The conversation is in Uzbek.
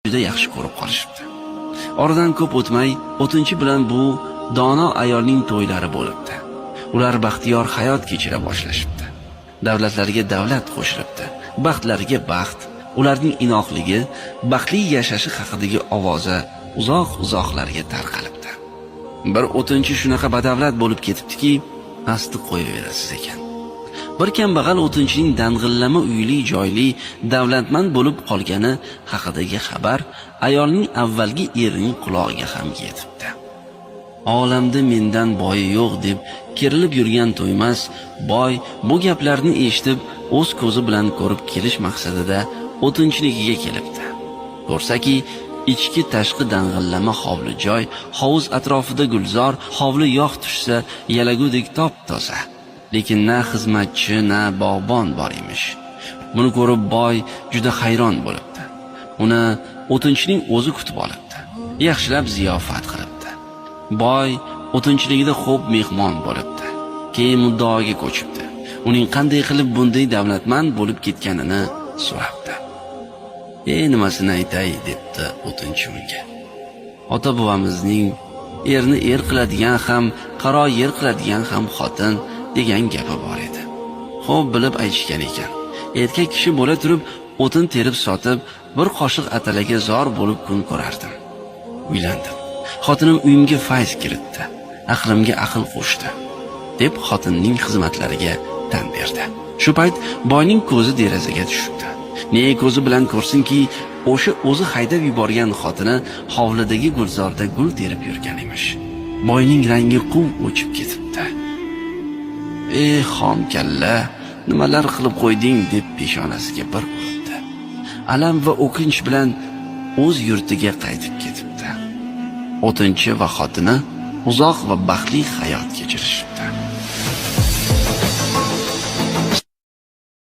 juda yaxshi ko'rib qolishibdi. Oradan ko'p o'tmay, 'tinchi bilan bu dono ayolning to'ylari bo'libdi. Ular baxtiyor hayot kechira boshlashibdi. Davlatlarga davlat qo'shilibdi, baxtlariga baxt, ularning inoqligi, baxtli yashashi haqidagi ovoza uzoq-uzoqlarga tarqalibdi. Bir 'tinchi shunaqa badavlat bo'lib ketibdiki, asti qo'yaverasiz ekan. Bir kambag'al 'tinchining dang'illama uyli joyli, davlatmand bo'lib qolgani haqidagi xabar ayolning avvalgi erining quloqiga ham yetibdi. Olamda mendan boyi yo'q deb kerilib yurgan To'ymas boy bu gaplarni eshitib, o'z ko'zi bilan ko'rib kelish maqsadida 'tinchiligiga kelibdi. Ko'rsaki, ichki tashqi dang'illama hovli joy, hovuz atrofida gulzor, hovli yog' tushsa yalagudek top-toza. Lekin na xizmatchi, na bog'bon bor emish. Buni ko'rib boy juda hayron bo'libdi. Uni 'tinchining o'zi kutib olibdi. Yaxshilab ziyofat qilibdi. Boy 'tinchiligida xo'p mehmon bo'libdi. Keyin muddaoga ko'chibdi. Uning qanday qilib bunday davlatmand bo'lib ketganini so'rabdi. Nimasini aytay debdi 'tinchi unga. Ota bobamizning erni er qiladigan ham, qaro yer qiladigan ham xotin degan gapi bor edi. Xo'p bilib aytishgan ekan. Erkak kishi bo'la turib, o'tin terib sotib, bir qoshiq atalaga zor bo'lib kun ko'rardim. Uylandim. Xotinim uyimga fayz kiritdi, aqlimga aql qo'shdi, deb xotinning xizmatlariga tan berdi. Shu payt boyning ko'zi derazaga tushibdi. Ne ko'zi bilan ko'rsinki, o'sha o'zi haydab yuborgan xotini hovlidagi gulzorda gul terib yurgan emish. Boyning rangi quv o'chib ketibdi. Xom kalla, nimalar qilib qo'yding deb peshonasiga bir urdi. Alam va o'kinch bilan o'z yurtiga qaytib ketibdi. 'tinchi va xotini uzoq va baxtli hayot kechirishibdi.